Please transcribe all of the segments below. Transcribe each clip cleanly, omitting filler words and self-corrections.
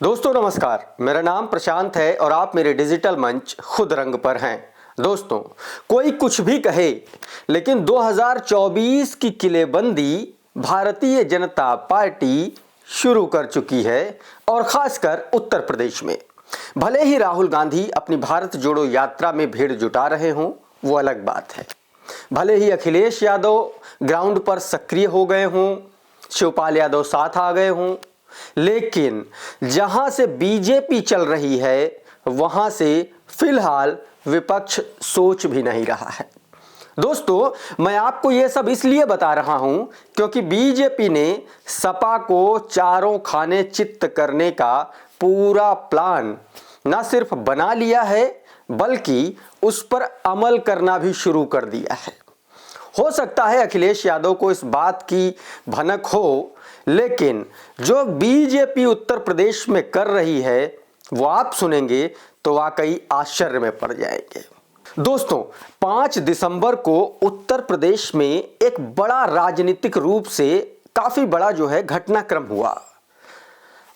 दोस्तों नमस्कार, मेरा नाम प्रशांत है और आप मेरे डिजिटल मंच खुद रंग पर हैं। दोस्तों, कोई कुछ भी कहे लेकिन 2024 की किलेबंदी भारतीय जनता पार्टी शुरू कर चुकी है और खासकर उत्तर प्रदेश में। भले ही राहुल गांधी अपनी भारत जोड़ो यात्रा में भीड़ जुटा रहे हों, वो अलग बात है। भले ही अखिलेश यादव ग्राउंड पर सक्रिय हो गए हों, शिवपाल यादव साथ आ गए हों, लेकिन जहां से बीजेपी चल रही है वहां से फिलहाल विपक्ष सोच भी नहीं रहा है। दोस्तों, मैं आपको यह सब इसलिए बता रहा हूं क्योंकि बीजेपी ने सपा को चारों खाने चित्त करने का पूरा प्लान न सिर्फ बना लिया है बल्कि उस पर अमल करना भी शुरू कर दिया है। हो सकता है अखिलेश यादव को इस बात की भनक हो, लेकिन जो बीजेपी उत्तर प्रदेश में कर रही है वो आप सुनेंगे तो वाकई आश्चर्य में पड़ जाएंगे। दोस्तों, 5 दिसंबर को उत्तर प्रदेश में एक बड़ा राजनीतिक रूप से काफी बड़ा घटनाक्रम हुआ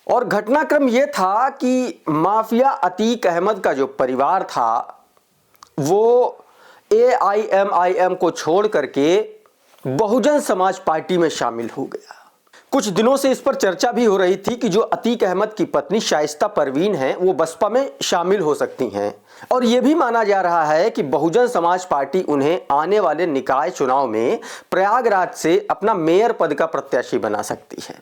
और घटनाक्रम यह था कि माफिया अतीक अहमद का जो परिवार था वो AIMIM को छोड़ करके बहुजन समाज पार्टी में शामिल हो गया। कुछ दिनों से इस पर चर्चा भी हो रही थी कि जो अतीक अहमद की पत्नी शाइस्ता परवीन हैं वो बसपा में शामिल हो सकती हैं और यह भी माना जा रहा है कि बहुजन समाज पार्टी उन्हें आने वाले निकाय चुनाव में प्रयागराज से अपना मेयर पद का प्रत्याशी बना सकती है।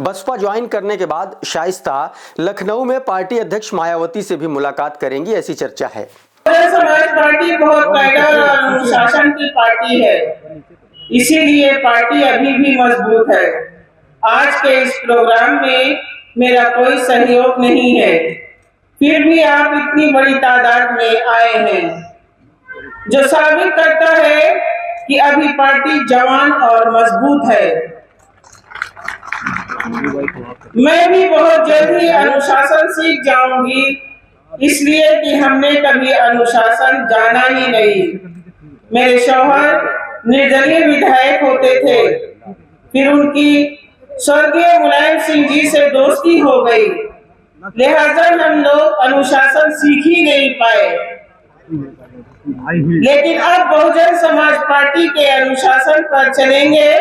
बसपा ज्वाइन करने के बाद शाइस्ता लखनऊ में पार्टी अध्यक्ष मायावती से भी मुलाकात करेंगी, ऐसी चर्चा है। समाज पार्टी बहुत कैडर और अनुशासन की पार्टी है, इसीलिए पार्टी अभी भी मजबूत है। आज के इस प्रोग्राम में मेरा कोई सहयोग नहीं है, फिर भी आप इतनी बड़ी तादाद में आए हैं, जो साबित करता है कि अभी पार्टी जवान और मजबूत है। मैं भी बहुत जल्द ही अनुशासन सीख जाऊंगी, इसलिए कि हमने कभी अनुशासन जाना ही नहीं। मेरे शौहर निर्दलीय विधायक होते थे, फिर उनकी स्वर्गीय मुलायम सिंह जी से दोस्ती हो गई, लिहाजा हम लोग अनुशासन सीख ही नहीं पाए। लेकिन अब बहुजन समाज पार्टी के अनुशासन पर चलेंगे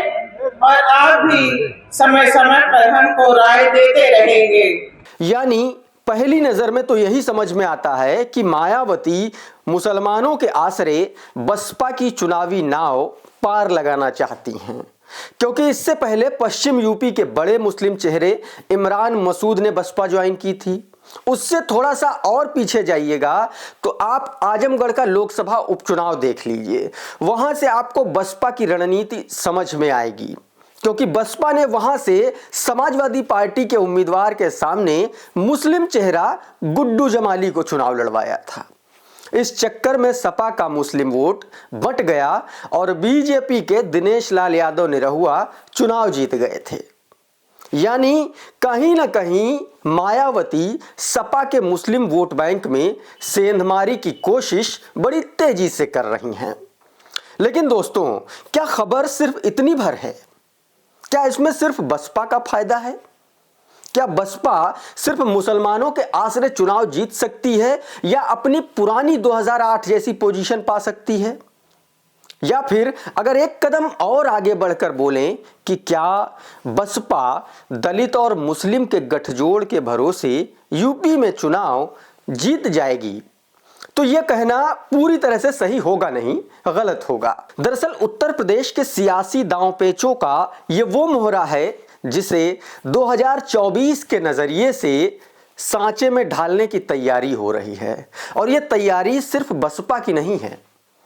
और आप भी समय समय पर हमको राय देते रहेंगे। यानी पहली नजर में तो यही समझ में आता है कि मायावती मुसलमानों के आसरे बसपा की चुनावी नाव पार लगाना चाहती हैं, क्योंकि इससे पहले पश्चिम यूपी के बड़े मुस्लिम चेहरे इमरान मसूद ने बसपा ज्वाइन की थी। उससे थोड़ा सा और पीछे जाइएगा तो आप आजमगढ़ का लोकसभा उपचुनाव देख लीजिए, वहां से आपको बसपा की रणनीति समझ में आएगी, क्योंकि बसपा ने वहां से समाजवादी पार्टी के उम्मीदवार के सामने मुस्लिम चेहरा गुड्डू जमाली को चुनाव लड़वाया था। इस चक्कर में सपा का मुस्लिम वोट बट गया और बीजेपी के दिनेश लाल यादव निरहुआ चुनाव जीत गए थे। यानी कहीं ना कहीं मायावती सपा के मुस्लिम वोट बैंक में सेंधमारी की कोशिश बड़ी तेजी से कर रही हैं। लेकिन दोस्तों, क्या खबर सिर्फ इतनी भर है? क्या इसमें सिर्फ बसपा का फायदा है? क्या बसपा सिर्फ मुसलमानों के आसरे चुनाव जीत सकती है या अपनी पुरानी 2008 जैसी पोजीशन पा सकती है? या फिर अगर एक कदम और आगे बढ़कर बोलें कि क्या बसपा दलित और मुस्लिम के गठजोड़ के भरोसे यूपी में चुनाव जीत जाएगी, तो यह कहना पूरी तरह से सही होगा नहीं, गलत होगा। दरअसल उत्तर प्रदेश के सियासी दांवपेचों का यह वो मोहरा है जिसे 2024 के नजरिए से सांचे में ढालने की तैयारी हो रही है। और यह तैयारी सिर्फ बसपा की नहीं है,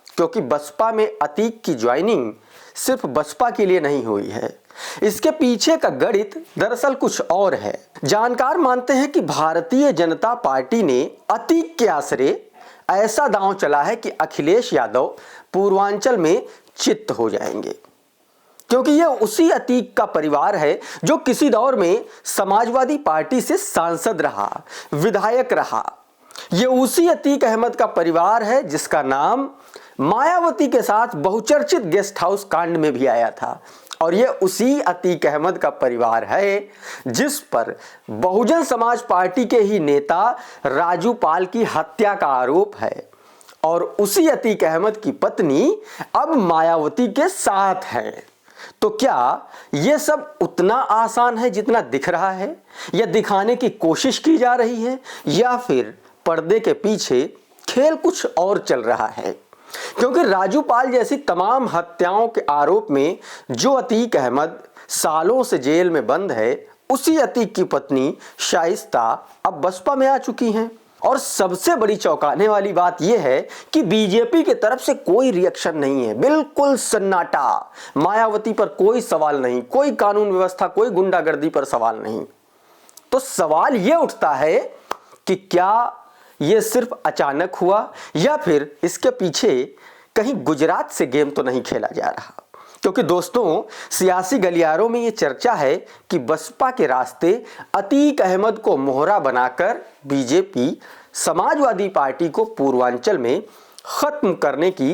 क्योंकि बसपा में अतीक की ज्वाइनिंग सिर्फ बसपा के लिए नहीं हुई है। इसके पीछे का गणित दरअसल कुछ और है। जानकार मानते हैं कि भारतीय जनता पार्टी ने अतीक के आसरे ऐसा दांव चला है कि अखिलेश यादव पूर्वांचल में चित्त हो जाएंगे, क्योंकि यह उसी अतीक का परिवार है जो किसी दौर में समाजवादी पार्टी से सांसद रहा, विधायक रहा। यह उसी अतीक अहमद का परिवार है जिसका नाम मायावती के साथ बहुचर्चित गेस्ट हाउस कांड में भी आया था। और ये उसी अतीक अहमद का परिवार है जिस पर बहुजन समाज पार्टी के ही नेता राजू पाल की हत्या का आरोप है। और उसी अतीक अहमद की पत्नी अब मायावती के साथ है। तो क्या यह सब उतना आसान है जितना दिख रहा है, या दिखाने की कोशिश की जा रही है, या फिर पर्दे के पीछे खेल कुछ और चल रहा है? क्योंकि राजू पाल जैसी तमाम हत्याओं के आरोप में जो अतीक अहमद सालों से जेल में बंद है, उसी अतीक की पत्नी शाइस्ता अब बसपा में आ चुकी हैं। और सबसे बड़ी चौंकाने वाली बात यह है कि बीजेपी की तरफ से कोई रिएक्शन नहीं है, बिल्कुल सन्नाटा। मायावती पर कोई सवाल नहीं, कोई कानून व्यवस्था, कोई गुंडागर्दी पर सवाल नहीं। तो सवाल यह उठता है कि क्या यह सिर्फ अचानक हुआ, या फिर इसके पीछे कहीं गुजरात से गेम तो नहीं खेला जा रहा? क्योंकि दोस्तों, सियासी गलियारों में यह चर्चा है कि बसपा के रास्ते अतीक अहमद को मोहरा बनाकर बीजेपी समाजवादी पार्टी को पूर्वांचल में खत्म करने की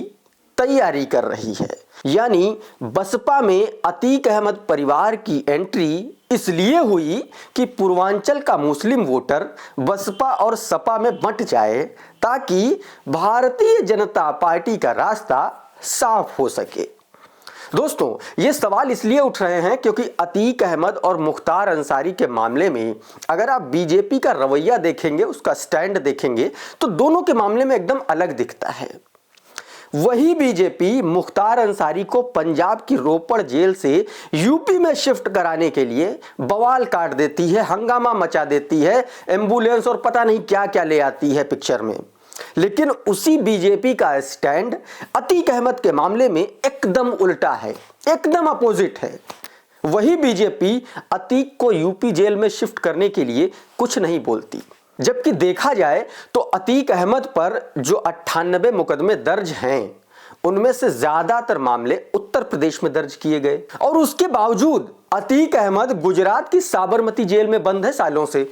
तैयारी कर रही है। यानी बसपा में अतीक अहमद परिवार की एंट्री इसलिए हुई कि पूर्वांचल का मुस्लिम वोटर बसपा और सपा में बंट जाए, ताकि भारतीय जनता पार्टी का रास्ता साफ हो सके। दोस्तों, ये सवाल इसलिए उठ रहे हैं क्योंकि अतीक अहमद और मुख्तार अंसारी के मामले में अगर आप बीजेपी का रवैया देखेंगे, उसका स्टैंड देखेंगे, तो दोनों के मामले में एकदम अलग दिखता है। वही बीजेपी मुख्तार अंसारी को पंजाब की रोपड़ जेल से यूपी में शिफ्ट कराने के लिए बवाल काट देती है, हंगामा मचा देती है, एम्बुलेंस और पता नहीं क्या क्या ले आती है पिक्चर में। लेकिन उसी बीजेपी का स्टैंड अतीक अहमद के मामले में एकदम उल्टा है, एकदम अपोजिट है। वही बीजेपी अतीक को यूपी जेल में शिफ्ट करने के लिए कुछ नहीं बोलती, जबकि देखा जाए तो अतीक अहमद पर जो 98 मुकदमे दर्ज हैं, उनमें से ज्यादातर मामले उत्तर प्रदेश में दर्ज किए गए, और उसके बावजूद अतीक अहमद गुजरात की साबरमती जेल में बंद है सालों से,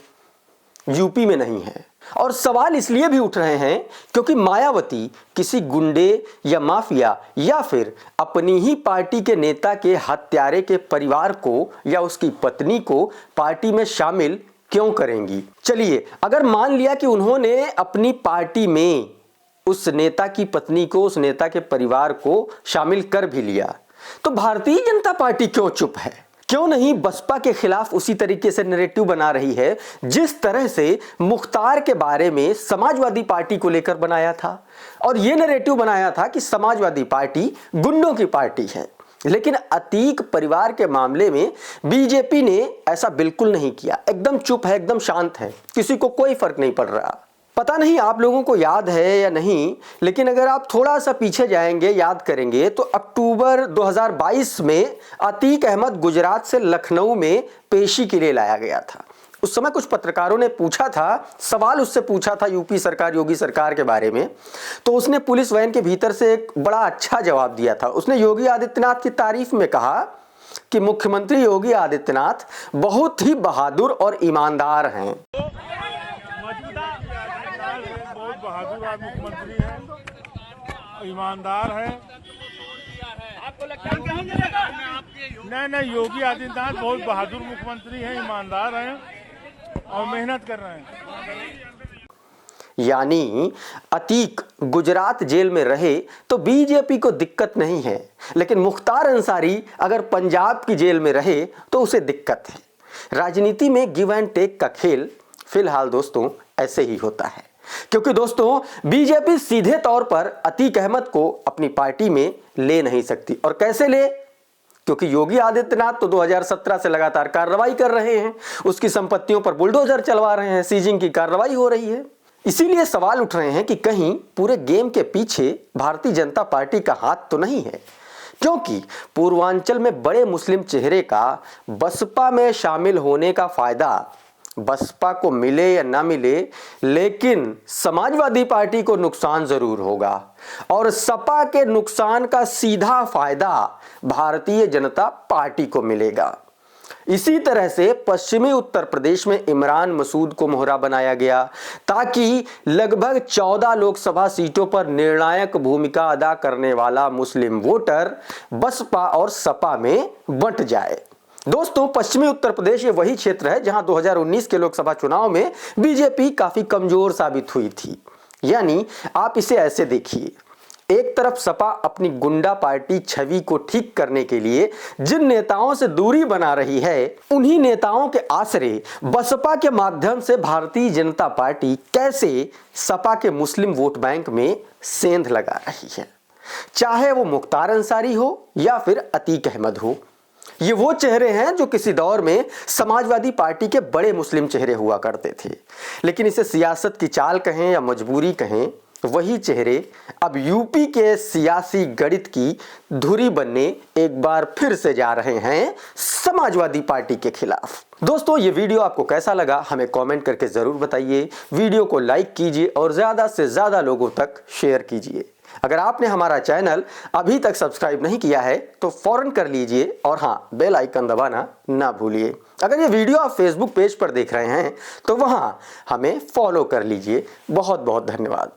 यूपी में नहीं है। और सवाल इसलिए भी उठ रहे हैं क्योंकि मायावती किसी गुंडे या माफिया या फिर अपनी ही पार्टी के नेता के हत्यारे के परिवार को या उसकी पत्नी को पार्टी में शामिल क्यों करेंगी? चलिए, अगर मान लिया कि उन्होंने अपनी पार्टी में उस नेता की पत्नी को, उस नेता के परिवार को शामिल कर भी लिया, तो भारतीय जनता पार्टी क्यों चुप है? क्यों नहीं बसपा के खिलाफ उसी तरीके से नैरेटिव बना रही है जिस तरह से मुख्तार के बारे में समाजवादी पार्टी को लेकर बनाया था? और यह नैरेटिव बनाया था कि समाजवादी पार्टी गुंडों की पार्टी है। लेकिन अतीक परिवार के मामले में बीजेपी ने ऐसा बिल्कुल नहीं किया, एकदम चुप है, एकदम शांत है, किसी को कोई फर्क नहीं पड़ रहा। पता नहीं आप लोगों को याद है या नहीं, लेकिन अगर आप थोड़ा सा पीछे जाएंगे, याद करेंगे, तो अक्टूबर 2022 में अतीक अहमद गुजरात से लखनऊ में पेशी के लिए लाया गया था। उस समय कुछ पत्रकारों ने पूछा था, सवाल उससे पूछा था यूपी सरकार, योगी सरकार के बारे में, तो उसने पुलिस वैन के भीतर से एक बड़ा अच्छा जवाब दिया था। उसने योगी आदित्यनाथ की तारीफ में कहा कि मुख्यमंत्री योगी आदित्यनाथ बहुत ही बहादुर और ईमानदार हैं। बहादुर मुख्यमंत्री है, ईमानदार है। आपको लगता है नहीं, योगी आदित्यनाथ बहुत बहादुर मुख्यमंत्री हैं, ईमानदार हैं और मेहनत कर रहे हैं। यानी अतीक गुजरात जेल में रहे तो बीजेपी को दिक्कत नहीं है, लेकिन मुख्तार अंसारी अगर पंजाब की जेल में रहे तो उसे दिक्कत है। राजनीति में गिव एंड टेक का खेल फिलहाल दोस्तों ऐसे ही होता है। क्योंकि दोस्तों, बीजेपी सीधे तौर पर अतीक अहमद को अपनी पार्टी में ले नहीं सकती। और कैसे ले? क्योंकि योगी आदित्यनाथ तो 2017 से लगातार कार्रवाई कर रहे हैं, उसकी संपत्तियों पर बुलडोजर चलवा रहे हैं, सीजिंग की कार्रवाई हो रही है। इसीलिए सवाल उठ रहे हैं कि कहीं पूरे गेम के पीछे भारतीय जनता पार्टी का हाथ तो नहीं है, क्योंकि पूर्वांचल में बड़े मुस्लिम चेहरे का बसपा में शामिल होने का फायदा बसपा को मिले या ना मिले, लेकिन समाजवादी पार्टी को नुकसान जरूर होगा, और सपा के नुकसान का सीधा फायदा भारतीय जनता पार्टी को मिलेगा। इसी तरह से पश्चिमी उत्तर प्रदेश में इमरान मसूद को मोहरा बनाया गया ताकि लगभग 14 लोकसभा सीटों पर निर्णायक भूमिका अदा करने वाला मुस्लिम वोटर बसपा और सपा में बंट जाए। दोस्तों, पश्चिमी उत्तर प्रदेश ये वही क्षेत्र है जहां 2019 के लोकसभा चुनाव में बीजेपी काफी कमजोर साबित हुई थी। यानी आप इसे ऐसे देखिए, एक तरफ सपा अपनी गुंडा पार्टी छवि को ठीक करने के लिए जिन नेताओं से दूरी बना रही है, उन्हीं नेताओं के आसरे बसपा के माध्यम से भारतीय जनता पार्टी कैसे सपा के मुस्लिम वोट बैंक में सेंध लगा रही है। चाहे वो मुख्तार अंसारी हो या फिर अतीक अहमद हो, ये वो चेहरे हैं जो किसी दौर में समाजवादी पार्टी के बड़े मुस्लिम चेहरे हुआ करते थे, लेकिन इसे सियासत की चाल कहें या मजबूरी कहें, वही चेहरे अब यूपी के सियासी गणित की धुरी बनने एक बार फिर से जा रहे हैं समाजवादी पार्टी के खिलाफ। दोस्तों, ये वीडियो आपको कैसा लगा हमें कमेंट करके जरूर बताइए। वीडियो को लाइक कीजिए और ज्यादा से ज्यादा लोगों तक शेयर कीजिए। अगर आपने हमारा चैनल अभी तक सब्सक्राइब नहीं किया है तो फौरन कर लीजिए और हाँ, बेल आइकन दबाना ना भूलिए। अगर ये वीडियो आप फेसबुक पेज पर देख रहे हैं तो वहां हमें फॉलो कर लीजिए। बहुत बहुत धन्यवाद।